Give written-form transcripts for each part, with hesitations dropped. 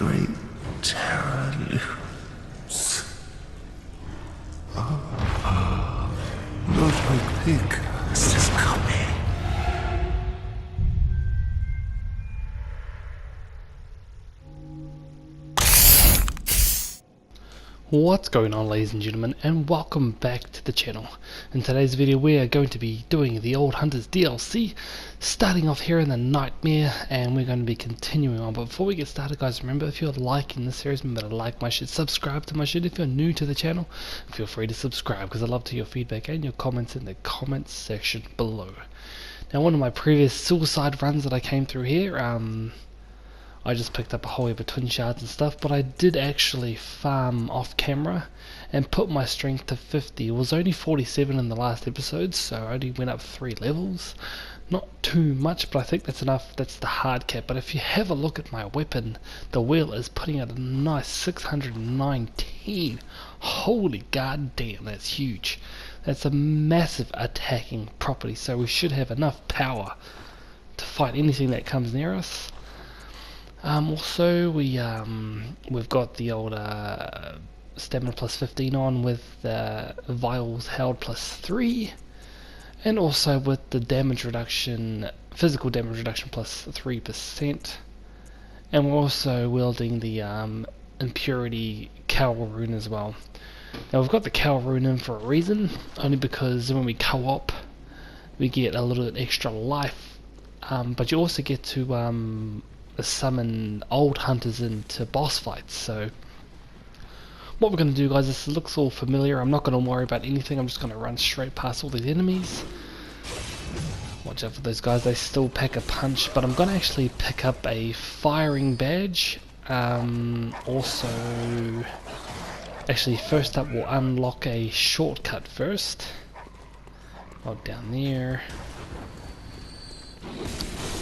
great terror looms. Ludwig the Accursed is coming. What's going on, ladies and gentlemen, and welcome back to the channel. In today's video we are going to be doing the Old Hunters DLC, starting off here in the Nightmare, and we're going to be continuing on. But before we get started, guys, remember, if you're liking this series, remember to like my shit, subscribe to my shit. If you're new to the channel, feel free to subscribe, because I love to hear your feedback and your comments in the comments section below. Now, one of my previous suicide runs that I came through here, I just picked up a whole heap of twin shards and stuff, but I did actually farm off camera and put my strength to 50. It was only 47 in the last episode, so I only went up 3 levels. Not too much, but I think that's enough. That's the hard cap. But if you have a look at my weapon, the wheel is putting out a nice 619. Holy goddamn, that's huge. That's a massive attacking property, so we should have enough power to fight anything that comes near us. Also, we've got the old stamina plus 15 on with vials held plus 3, and also with the damage reduction, physical damage reduction plus 3%, and we're also wielding the impurity cowl rune as well. Now we've got the cowl rune in for a reason, only because when we co-op we get a little bit extra life, but you also get to summon old hunters into boss fights. So what we're going to do, guys, this looks all familiar. I'm not going to worry about anything. I'm just going to run straight past all these enemies. Watch out for those guys, they still pack a punch, but I'm going to actually pick up a firing badge. Also, actually first up we'll unlock a shortcut first. Oh, down there.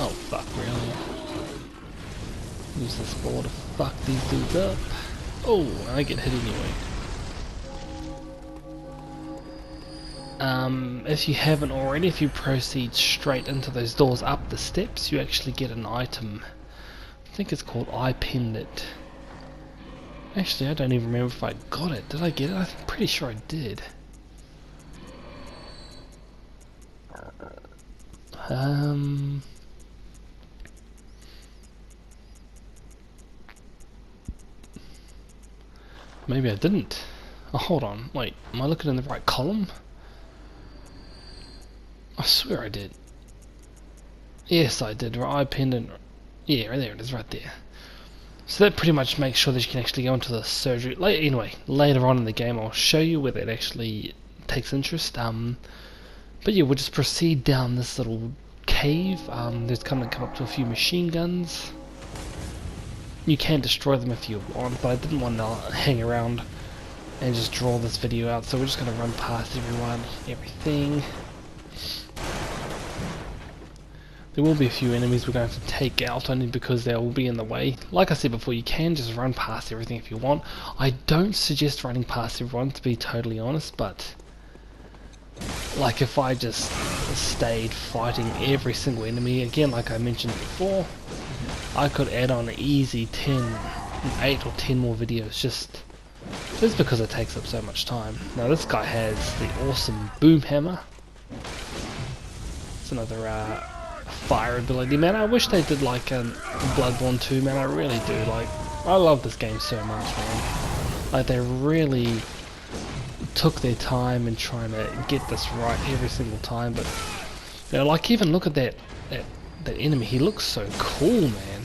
Oh fuck, really? Use this ball to fuck these dudes up. Oh, I get hit anyway. If you haven't already, if you proceed straight into those doors up the steps, you actually get an item. I think it's called Eye Pendant. Actually, I don't even remember if I got it. Did I get it? I'm pretty sure I did. Maybe I didn't. Oh, hold on. Wait, am I looking in the right column? I swear I did. Yes, I did. Eye pendant. Yeah, there it is, right there. So that pretty much makes sure that you can actually go into the surgery. Anyway, later on in the game I'll show you where that actually takes interest. But yeah, we'll just proceed down this little cave. There's going to come up to a few machine guns. You can destroy them if you want, but I didn't want to hang around and just draw this video out, so we're just going to run past everything. There will be a few enemies we're going to have to take out, only because they will be in the way. Like I said before, you can just run past everything if you want. I don't suggest running past everyone, to be totally honest, but like if I just stayed fighting every single enemy, again like I mentioned before, I could add on an easy 8 or 10 more videos just because it takes up so much time. Now this guy has the awesome boom hammer. It's another fire ability. Man, I wish they did like Bloodborne 2, man, I really do. Like, I love this game so much, man. Like, they really took their time in trying to get this right every single time. But you know, like, even look at that enemy, he looks so cool, man.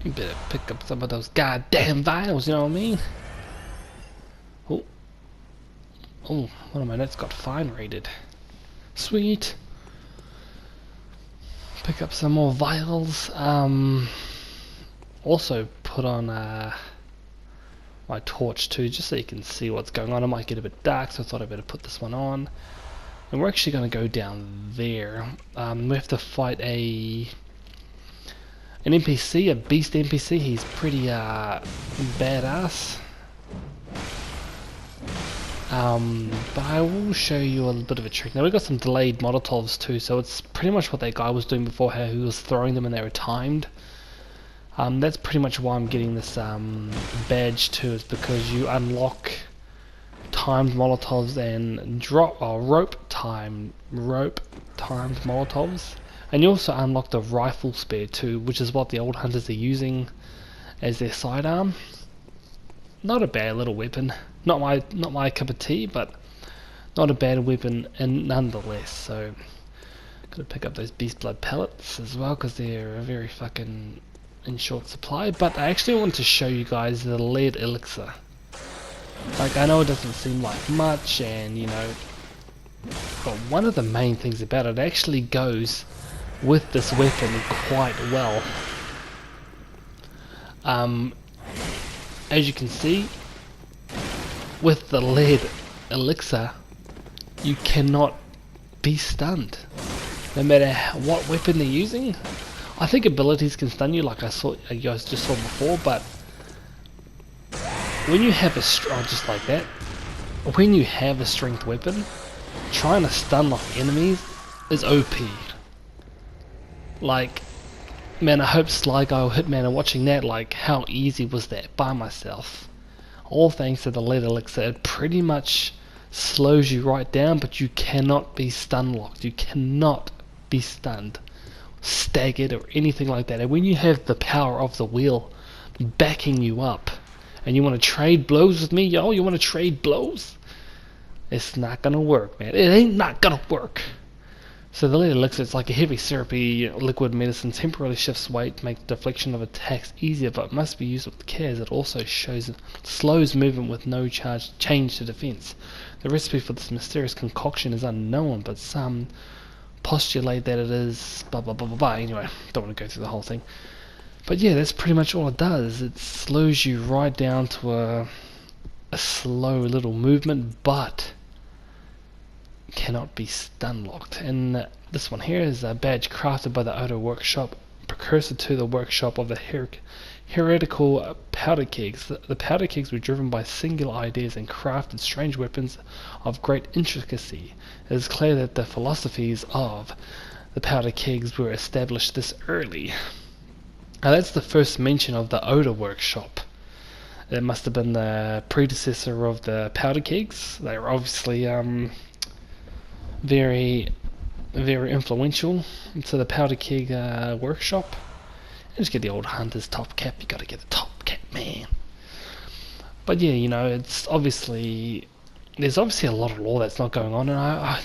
You better pick up some of those goddamn vials, you know what I mean? Oh, one of my notes got fine rated. Sweet. Pick up some more vials. Also put on my torch too, just so you can see what's going on. It might get a bit dark, so I thought I'd better put this one on. And we're actually going to go down there. We have to fight an NPC, a beast NPC. He's pretty badass. But I will show you a little bit of a trick. Now we've got some delayed Molotovs too, so it's pretty much what that guy was doing before, how he was throwing them and they were timed. That's pretty much why I'm getting this badge too, is because you unlock timed Molotovs and rope timed Molotovs, and you also unlock the rifle spare too, which is what the old hunters are using as their sidearm. Not a bad little weapon. Not my cup of tea, but not a bad weapon, and nonetheless. So, gotta pick up those beast blood pellets as well because they're very fucking in short supply. But I actually want to show you guys the lead elixir. Like, I know it doesn't seem like much, and you know, but one of the main things about it actually goes with this weapon quite well. As you can see, with the lead elixir, you cannot be stunned, no matter what weapon they're using. I think abilities can stun you, like you guys just saw before, but when you have just like that, when you have a strength weapon, trying to stun lock enemies is OP. Like, man, I hope Sly Guy or Hitman are watching that. Like, how easy was that by myself? All thanks to the lead elixir. It pretty much slows you right down, but you cannot be stun locked. You cannot be stunned, staggered, or anything like that. And when you have the power of the wheel backing you up, and you want to trade blows with me, yo, you want to trade blows? It's not gonna work, man. It ain't not gonna work. So the lead elixir, it's like a heavy syrupy liquid medicine, temporarily shifts weight, makes deflection of attacks easier, but must be used with care as it also slows movement with no change to defense. The recipe for this mysterious concoction is unknown, but some postulate that it is blah blah blah blah blah. Anyway, don't want to go through the whole thing. But yeah, that's pretty much all it does. It slows you right down to a slow little movement, but cannot be stun locked. And this one here is a badge crafted by the Odo workshop, precursor to the workshop of the heretical powder kegs. The powder kegs were driven by singular ideas and crafted strange weapons of great intricacy. It is clear that the philosophies of the powder kegs were established this early. Now that's the first mention of the Odo workshop. It must have been the predecessor of the powder kegs. They were obviously very influential to the powder keg workshop. And just get the old hunter's top cap. You gotta get the top cap, man. But yeah, you know, it's obviously there's obviously a lot of lore that's not going on, and I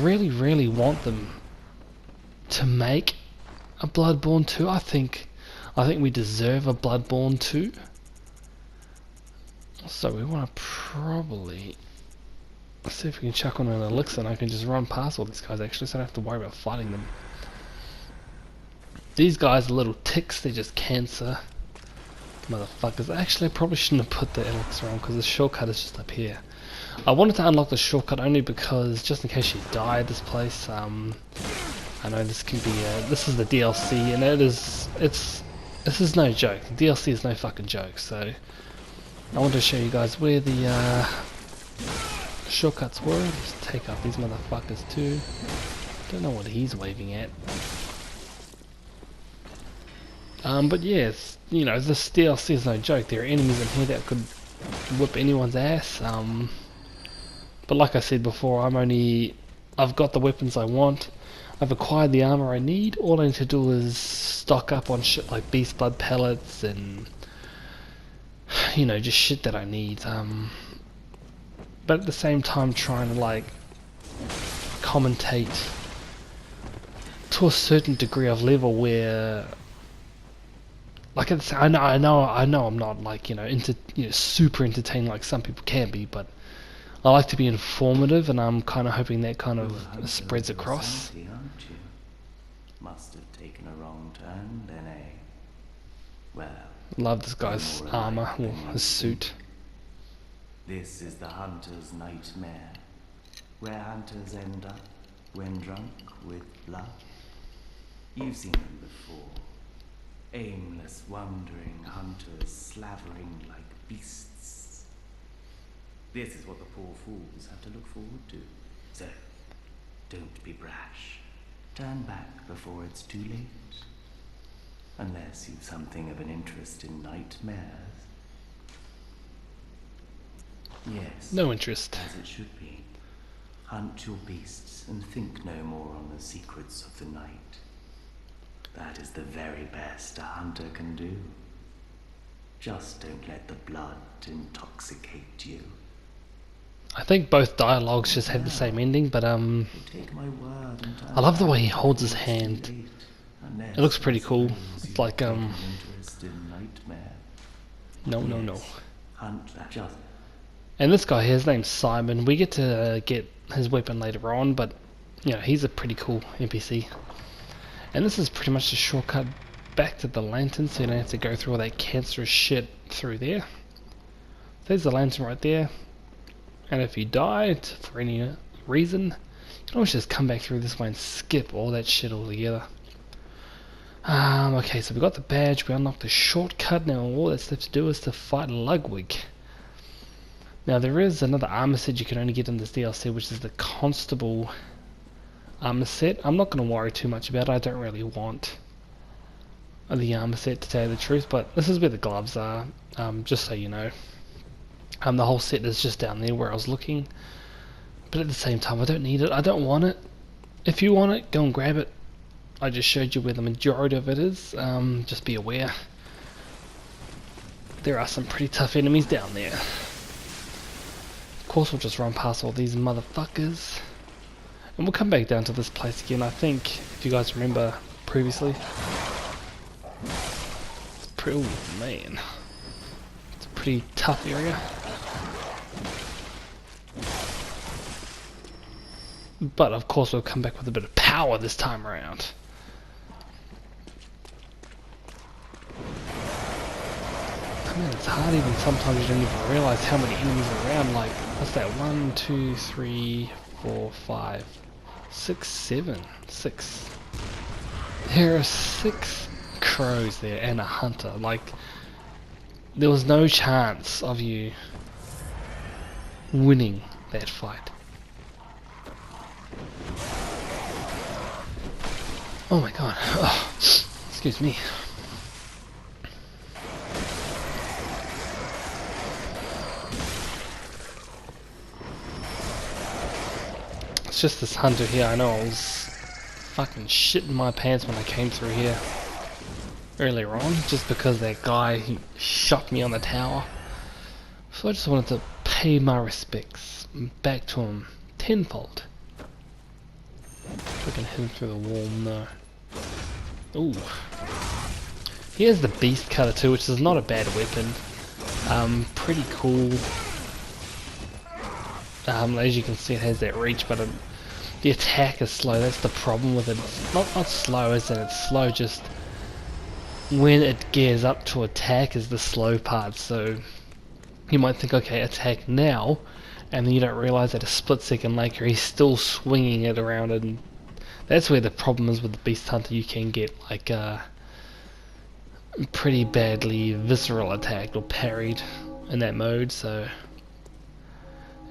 really want them to make a Bloodborne 2. I think we deserve a Bloodborne 2. So we want to probably see if we can chuck on an elixir and I can just run past all these guys actually, so I don't have to worry about fighting them. These guys are little ticks, they're just cancer motherfuckers. Actually, I probably shouldn't have put the elixir on because the shortcut is just up here. I wanted to unlock the shortcut only because just in case you die at this place. I know this can be this is the DLC, and this is no joke. The DLC is no fucking joke. So I want to show you guys where the shortcuts were. Just take out these motherfuckers too. Don't know what he's waving at. But yes, you know, this DLC is no joke. There are enemies in here that could whip anyone's ass. But like I said before, I've got the weapons I want. I've acquired the armor I need. All I need to do is stock up on shit like beast blood pellets and, you know, just shit that I need. But at the same time trying to like commentate to a certain degree of level where, like, I know I'm not like, you know, super entertaining like some people can be, but I like to be informative, and I'm kind of hoping that kind of spreads across. Must have taken a wrong turn, then, eh? Well, Love this guy's armor, or his suit. this is the hunter's nightmare, where hunters end up when drunk with blood. You've seen them before. Aimless, wandering hunters slavering like beasts. This is what the poor fools have to look forward to. So, don't be brash. Turn back before it's too late. Unless you've something of an interest in nightmares. Yes. No interest. As it should be. Hunt your beasts and think no more on the secrets of the night. That is the very best a hunter can do. Just don't let the blood intoxicate you. I think both dialogues just have the same ending, but Take my word and I love the way he holds his hand. It looks pretty cool. It's like interest in nightmare. no. Hunt that just. And this guy here, his name's Simon. We get to get his weapon later on, but you know, he's a pretty cool NPC. And this is pretty much a shortcut back to the lantern, so you don't have to go through all that cancerous shit through there. There's the lantern right there. And if you died for any reason, you can always just come back through this way and skip all that shit altogether. Okay, so we got the badge, we unlocked the shortcut. Now all that's left to do is to fight Ludwig. Now there is another armor set you can only get in this DLC, which is the Constable armor set. I'm not going to worry too much about it. I don't really want the armor set, to tell you the truth, but this is where the gloves are, just so you know. The whole set is just down there where I was looking, but at the same time I don't need it, I don't want it. If you want it, go and grab it. I just showed you where the majority of it is. Just be aware, there are some pretty tough enemies down there. Of course we'll just run past all these motherfuckers, and we'll come back down to this place again. I think, if you guys remember previously, it's pretty, oh man, it's a pretty tough area. But of course we'll come back with a bit of power this time around. I mean, it's hard even sometimes, you don't even realise how many enemies are around. Like, what's that? 1, 2, 3, 4, 5, 6, 7. 6. There are 6 crows there and a hunter. Like, there was no chance of you winning that fight. Oh my god. Oh, excuse me. It's just this hunter here. I know I was fucking shitting my pants when I came through here earlier on, just because that guy, he shot me on the tower. So I just wanted to pay my respects back to him tenfold. If I can hit him through the wall, no. Ooh. Here's the beast cutter too, which is not a bad weapon. Pretty cool. As you can see, it has that reach, but the attack is slow. That's the problem with it. It's not slow as in it's slow, just when it gears up to attack is the slow part. So you might think, okay, attack now, and then you don't realise that a split second later he's still swinging it around, and that's where the problem is with the Beast Hunter. You can get like pretty badly visceral attacked or parried in that mode. So,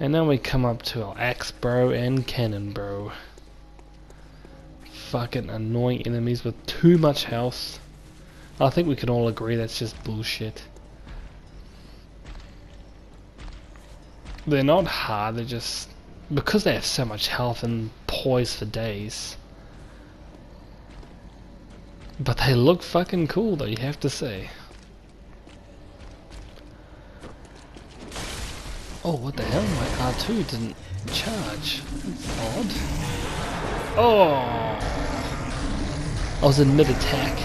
and now we come up to our axe bro and cannon bro. Fucking annoying enemies with too much health. I think we can all agree that's just bullshit. They're not hard, they're just, because they have so much health and poise for days. But they look fucking cool though, you have to say. Oh, what the hell? My R2 didn't charge. That's odd. Oh! I was in mid-attack.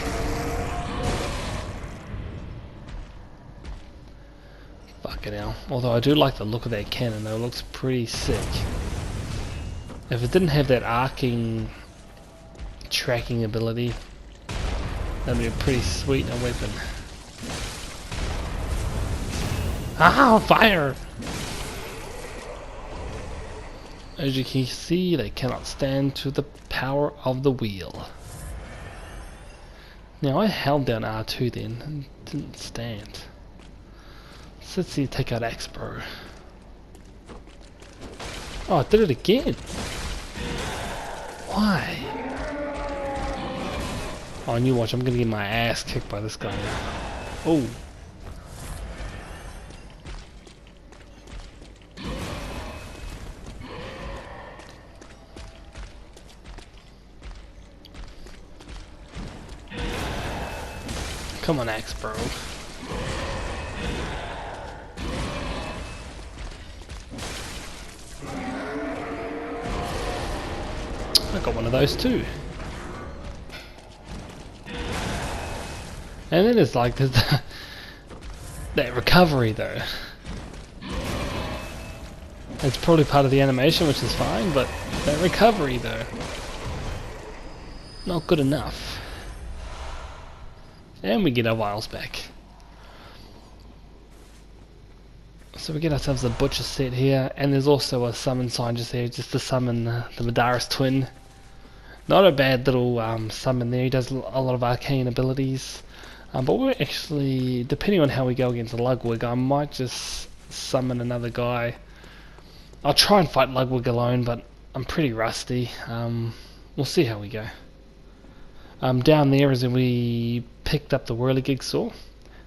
Fucking hell. Although I do like the look of that cannon though, it looks pretty sick. If it didn't have that arcing tracking ability, that'd be a pretty sweet weapon. Ah, fire! As you can see, they cannot stand to the power of the wheel. Now I held down R2 then and didn't stand. So let's see, take out Axe Bro. Oh, I did it again. Why? Oh, and you watch, I'm gonna get my ass kicked by this guy now. Oh. Come on, axe, bro. I got one of those too. And then it's like that recovery though. It's probably part of the animation, which is fine, but that recovery though, not good enough. And we get our vials back. So we get ourselves a butcher set here, and there's also a summon sign just there, just to summon the Logarius twin. Not a bad little summon there. He does a lot of arcane abilities. But we're actually, depending on how we go against Ludwig, I might just summon another guy. I'll try and fight Ludwig alone, but I'm pretty rusty. We'll see how we go. Down there is when we picked up the whirligig saw.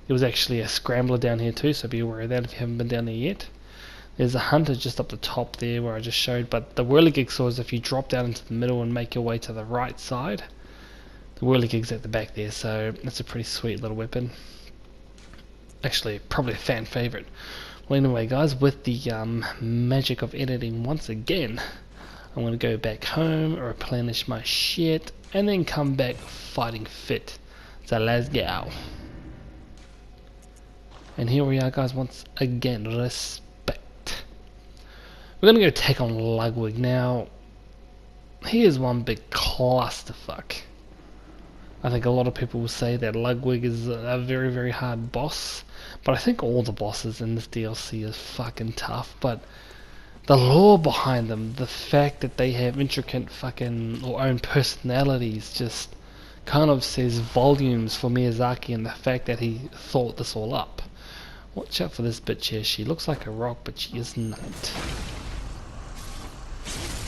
There was actually a scrambler down here too, so be aware of that if you haven't been down there yet. There's a hunter just up the top there where I just showed, but the whirligig saw is if you drop down into the middle and make your way to the right side. The whirligig's at the back there, so that's a pretty sweet little weapon. Actually, probably a fan favourite. Well, anyway guys, with the magic of editing once again, I'm going to go back home, replenish my shit, and then come back fighting fit. So let's go. And here we are guys, once again, respect. We're going to go take on Ludwig now. He is one big clusterfuck. I think a lot of people will say that Ludwig is a very, very hard boss. But I think all the bosses in this DLC is fucking tough. But the lore behind them, the fact that they have intricate fucking or own personalities, just kind of says volumes for Miyazaki and the fact that he thought this all up. Watch out for this bitch here. She looks like a rock, but she is not.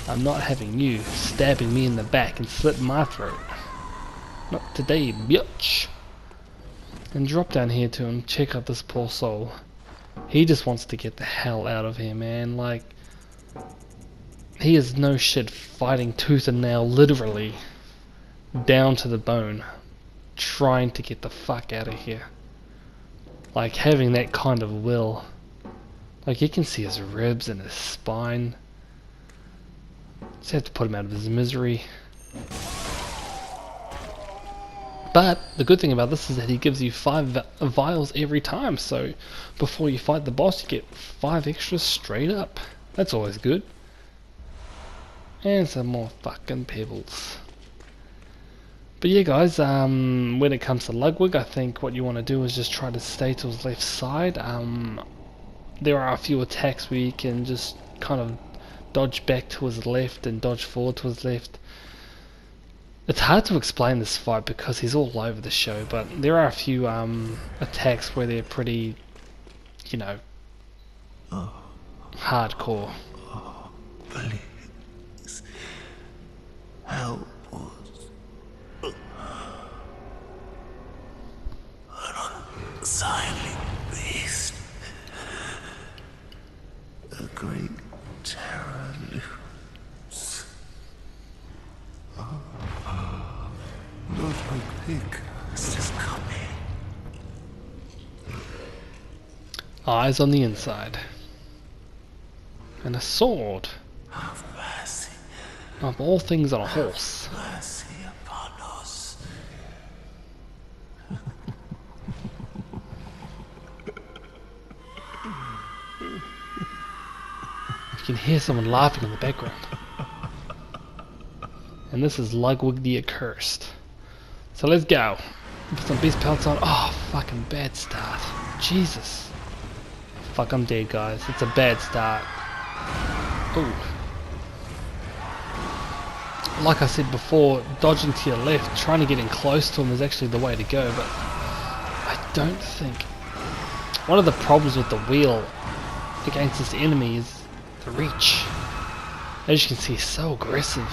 I'm not having you stabbing me in the back and slit my throat. Not today, bitch. And drop down here to him, check out this poor soul. He just wants to get the hell out of here, man. Like, he is no shit fighting tooth and nail, literally, down to the bone, trying to get the fuck out of here. Like, having that kind of will. Like, you can see his ribs and his spine. Just have to put him out of his misery. But the good thing about this is that he gives you 5 vials every time, so before you fight the boss you get 5 extras straight up. That's always good. And some more fucking pebbles. But yeah guys, when it comes to Ludwig, I think what you want to do is just try to stay to his left side. There are a few attacks where you can just kind of dodge back to his left and dodge forward to his left. It's hard to explain this fight because he's all over the show, but there are a few attacks where they're pretty, you know, hardcore. Please help us. An unsightly beast. A great terror looms. Ludwig the Accursed is coming. Eyes on the inside. And a sword. Have mercy. Of all things on a horse. Mercy upon us. You can hear someone laughing in the background. And this is Ludwig the Accursed. So let's go. Put some beast pelts on. Oh, fucking bad start. Jesus. Fuck, I'm dead, guys. It's a bad start. Ooh. Like I said before, dodging to your left, trying to get in close to him is actually the way to go, but I don't think... One of the problems with the wheel against this enemy is the reach. As you can see, he's so aggressive.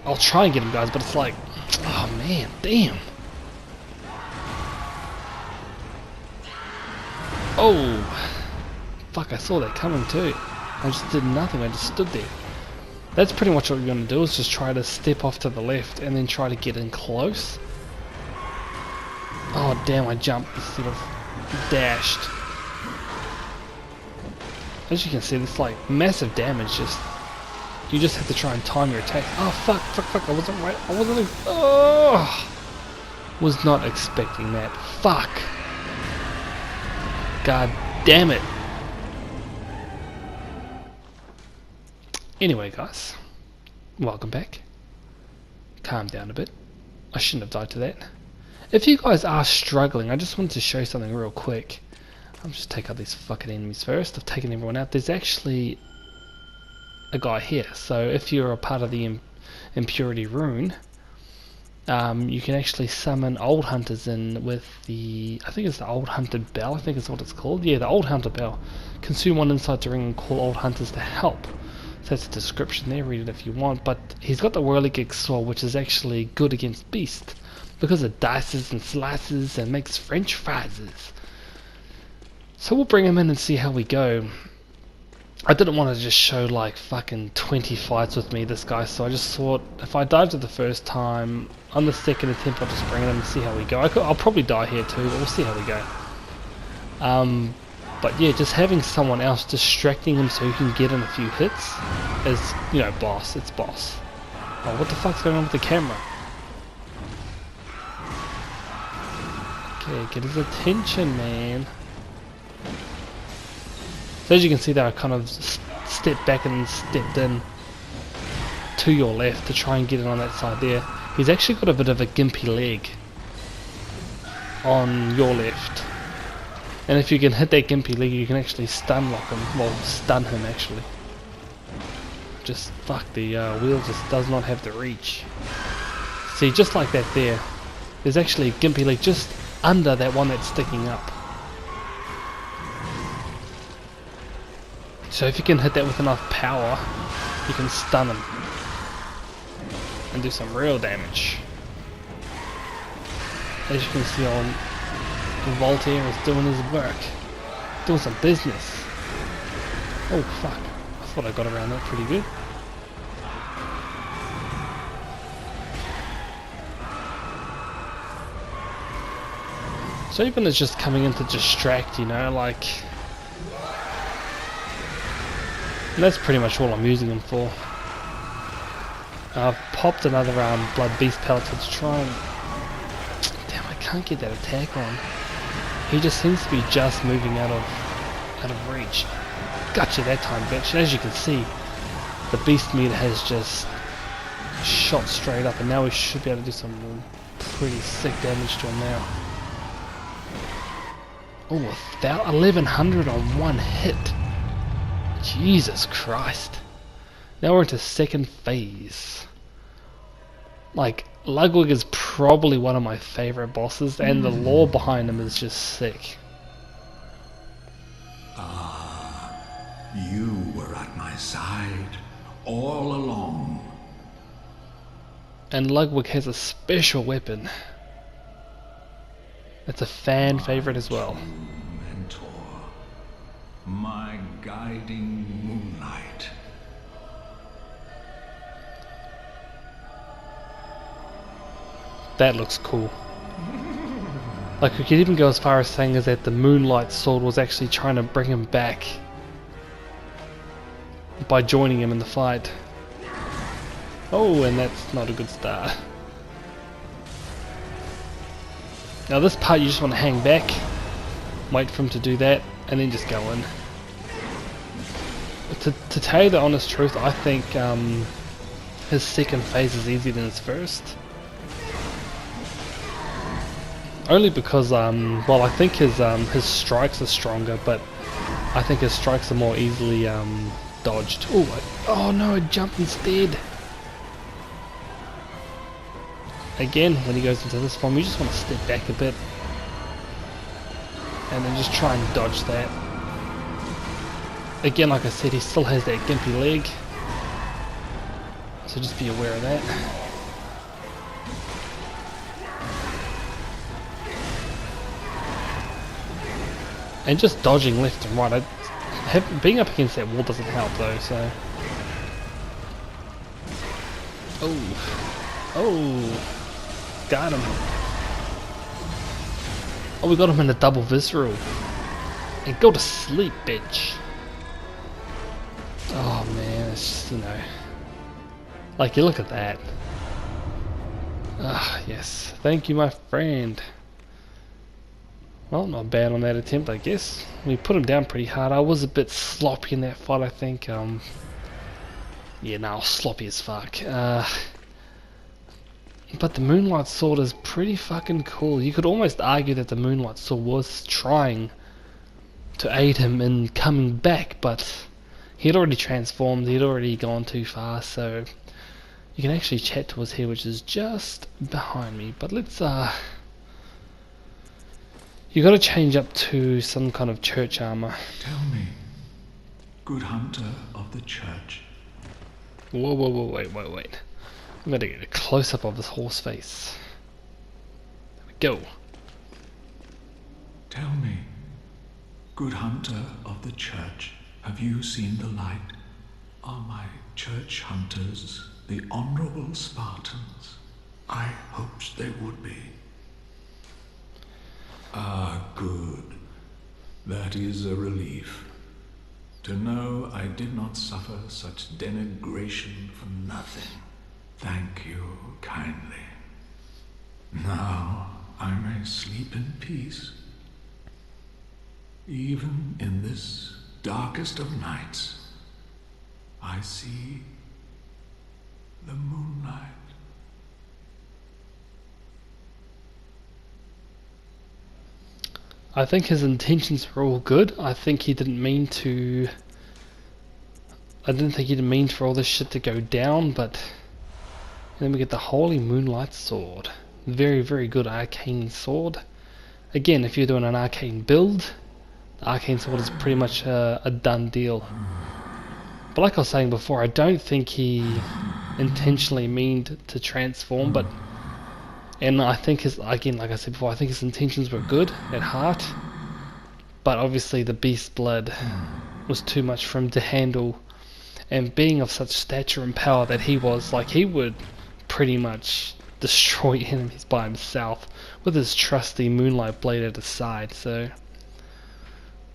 I'll try and get him, guys, but it's like, oh man, damn. Oh, fuck, I saw that coming too. I just did nothing, I just stood there. That's pretty much what we're going to do, is just try to step off to the left and then try to get in close. Oh damn, I jumped instead of dashed. As you can see, it's like massive damage, you just have to try and time your attack. Oh fuck, I wasn't right, was not expecting that. Fuck. God damn it. Anyway guys, welcome back. Calm down a bit. I shouldn't have died to that. If you guys are struggling, I just wanted to show you something real quick. I'll just take out these fucking enemies first. I've taken everyone out. There's actually a guy here. So if you're a part of the impurity rune, you can actually summon old hunters in with the, I think it's the old hunter bell, I think is what it's called. Yeah, the old hunter bell. Consume one inside the ring and call old hunters to help. So that's a description there, read it if you want. But he's got the whirligig sword, which is actually good against beast, because it dices and slices and makes french fries. So we'll bring him in and see how we go. I didn't want to just show like fucking 20 fights with me, this guy, so I just thought if I died to the first time, on the second attempt I'll just bring him and see how we go. I'll probably die here too, but we'll see how we go. But yeah, just having someone else distracting him so he can get in a few hits is, you know, boss. It's boss. Oh, what the fuck's going on with the camera? Okay, get his attention, man. So as you can see there, I kind of stepped back and stepped in to your left to try and get in on that side there. He's actually got a bit of a gimpy leg on your left. And if you can hit that gimpy leg, you can actually stun lock him. Well, stun him actually. Just fuck, the wheel just does not have the reach. See, just like that there, there's actually a gimpy leg just under that one that's sticking up. So if you can hit that with enough power, you can stun him and do some real damage. As you can see, on Voltaire is doing his work, doing some business. Oh fuck, I thought I got around that pretty good. So even it's just coming in to distract, you know, like, and that's pretty much all I'm using him for. I've popped another blood beast pellet to try and, damn, I can't get that attack on. He just seems to be just moving out of reach. Gotcha that time, bitch. As you can see, the beast meter has just shot straight up, and now we should be able to do some pretty sick damage to him now. Oh, 1100 on one hit. Jesus Christ. Now we're into second phase. Like, Ludwig is probably one of my favorite bosses, and the lore behind him is just sick. Ah, you were at my side all along. And Ludwig has a special weapon. It's a fan favorite as well. Mentor, my guiding moonlight. That looks cool. Like, we could even go as far as saying is that the moonlight sword was actually trying to bring him back by joining him in the fight. Oh, and that's not a good start. Now this part you just want to hang back, wait for him to do that, and then just go in. To tell you the honest truth, I think his second phase is easier than his first. Only because, well, I think his strikes are stronger, but I think his strikes are more easily dodged. Oh no, I jumped instead. Again, when he goes into this form, you just want to step back a bit and then just try and dodge that. Again, like I said, he still has that gimpy leg, so just be aware of that. And just dodging left and right. Being up against that wall doesn't help though, so... Oh! Got him! Oh, we got him in a double visceral. And go to sleep, bitch! Oh man, it's just, you know... Like, you look at that. Ah, yes. Thank you, my friend. Well, not bad on that attempt, I guess. We put him down pretty hard. I was a bit sloppy in that fight, I think. Yeah, no, sloppy as fuck. But the Moonlight Sword is pretty fucking cool. You could almost argue that the Moonlight Sword was trying to aid him in coming back, but he had already transformed, he had already gone too far, so you can actually chat to us here, which is just behind me. But let's you gotta change up to some kind of church armor. Tell me, good hunter of the church. Whoa, wait. I'm gonna get a close up of this horse face. There we go. Tell me, good hunter of the church, have you seen the light? Are my church hunters the honorable Spartans? I hoped they would be. Ah, good. That is a relief. To know I did not suffer such denigration for nothing. Thank you kindly. Now I may sleep in peace. Even in this darkest of nights, I see the moonlight. I think his intentions were all good. I think he didn't mean to... I didn't think he didn't mean for all this shit to go down, but... And then we get the Holy Moonlight Sword. Very, very good arcane sword. Again, if you're doing an arcane build, the arcane sword is pretty much a done deal. But like I was saying before, I don't think he intentionally meant to transform, but... And I think his, again, like I said before, I think his intentions were good at heart, but obviously the beast blood was too much for him to handle, and being of such stature and power that he was, like, he would pretty much destroy enemies by himself with his trusty moonlight blade at his side. So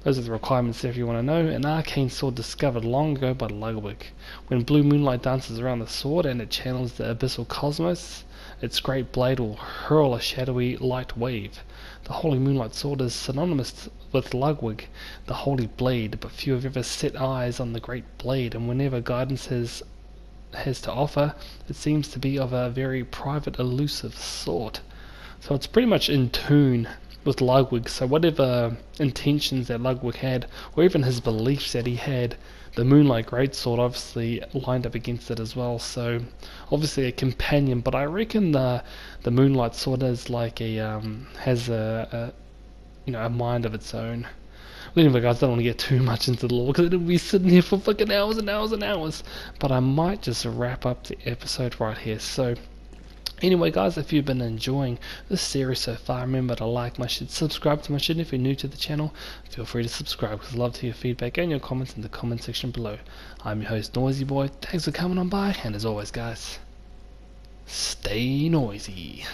those are the requirements there if you want to know. An arcane sword discovered long ago by Ludwig. When blue moonlight dances around the sword and it channels the abyssal cosmos, its great blade will hurl a shadowy light wave. The Holy Moonlight Sword is synonymous with Ludwig, the Holy Blade, but few have ever set eyes on the great blade, and whenever guidance has to offer, it seems to be of a very private, elusive sort. So it's pretty much in tune with Ludwig, so whatever intentions that Ludwig had, or even his beliefs that he had, the Moonlight Greatsword obviously lined up against it as well. So obviously a companion, but I reckon the Moonlight Sword is like a has a you know, a mind of its own. Well, anyway guys, I don't want to get too much into the lore because it'll be sitting here for fucking hours and hours and hours, but I might just wrap up the episode right here. So anyway guys, if you've been enjoying this series so far, remember to like my shit, subscribe to my shit. If you're new to the channel, feel free to subscribe because I love to hear feedback and your comments in the comment section below. I'm your host NoisiBoi, thanks for coming on by, and as always guys, stay noisy.